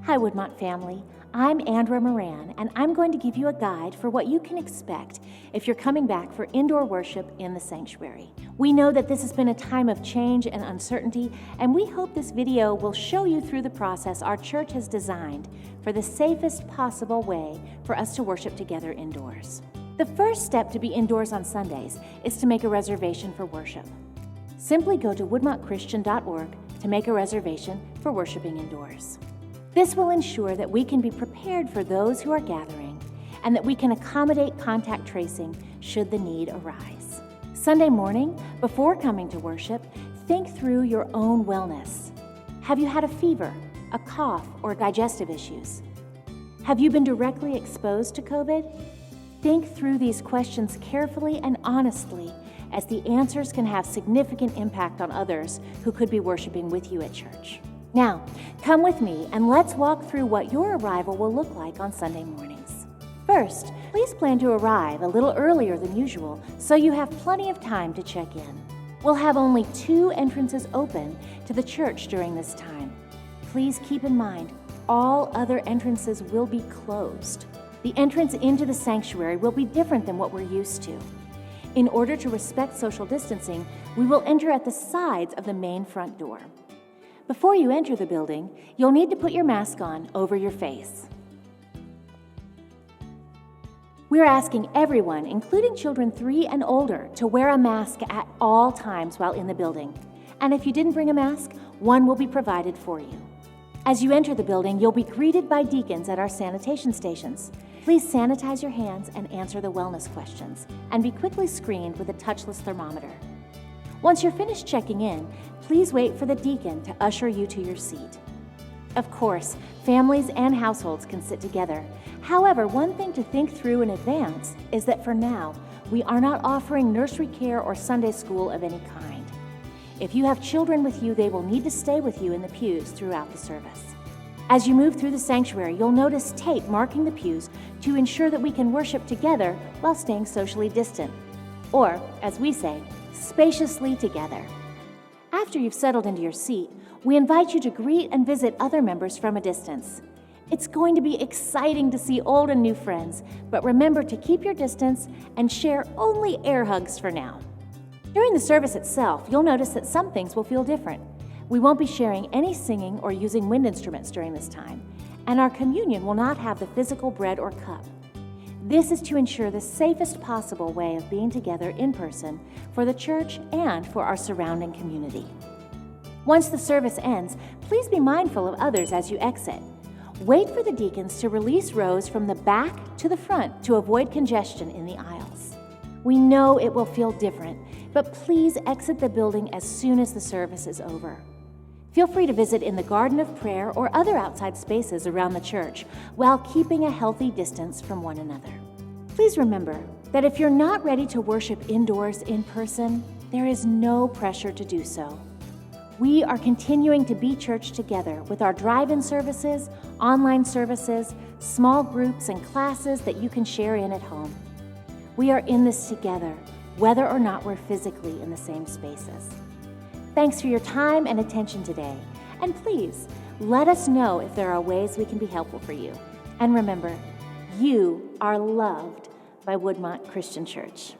Hi, Woodmont family. I'm Andra Moran, and I'm going to give you a guide for what you can expect if you're coming back for indoor worship in the sanctuary. We know that this has been a time of change and uncertainty, and we hope this video will show you through the process our church has designed for the safest possible way for us to worship together indoors. The first step to be indoors on Sundays is to make a reservation for worship. Simply go to woodmontchristian.org to make a reservation for worshiping indoors. This will ensure that we can be prepared for those who are gathering and that we can accommodate contact tracing should the need arise. Sunday morning, before coming to worship, think through your own wellness. Have you had a fever, a cough, or digestive issues? Have you been directly exposed to COVID? Think through these questions carefully and honestly, as the answers can have significant impact on others who could be worshiping with you at church. Now, come with me and let's walk through what your arrival will look like on Sunday mornings. First, please plan to arrive a little earlier than usual so you have plenty of time to check in. We'll have only 2 entrances open to the church during this time. Please keep in mind, all other entrances will be closed. The entrance into the sanctuary will be different than what we're used to. In order to respect social distancing, we will enter at the sides of the main front door. Before you enter the building, you'll need to put your mask on over your face. We're asking everyone, including children 3 and older, to wear a mask at all times while in the building. And if you didn't bring a mask, one will be provided for you. As you enter the building, you'll be greeted by deacons at our sanitation stations. Please sanitize your hands and answer the wellness questions, and be quickly screened with a touchless thermometer. Once you're finished checking in, please wait for the deacon to usher you to your seat. Of course, families and households can sit together. However, one thing to think through in advance is that for now, we are not offering nursery care or Sunday school of any kind. If you have children with you, they will need to stay with you in the pews throughout the service. As you move through the sanctuary, you'll notice tape marking the pews to ensure that we can worship together while staying socially distant. Or, as we say, spaciously together. After you've settled into your seat, we invite you to greet and visit other members from a distance. It's going to be exciting to see old and new friends, but remember to keep your distance and share only air hugs for now. During the service itself, you'll notice that some things will feel different. We won't be sharing any singing or using wind instruments during this time, and our communion will not have the physical bread or cup. This is to ensure the safest possible way of being together in person for the church and for our surrounding community. Once the service ends, please be mindful of others as you exit. Wait for the deacons to release rows from the back to the front to avoid congestion in the aisles. We know it will feel different, but please exit the building as soon as the service is over. Feel free to visit in the garden of prayer or other outside spaces around the church while keeping a healthy distance from one another. Please remember that if you're not ready to worship indoors in person, there is no pressure to do so. We are continuing to be church together with our drive-in services, online services, small groups, and classes that you can share in at home. We are in this together, whether or not we're physically in the same spaces. Thanks for your time and attention today. And please, let us know if there are ways we can be helpful for you. And remember, you are loved by Woodmont Christian Church.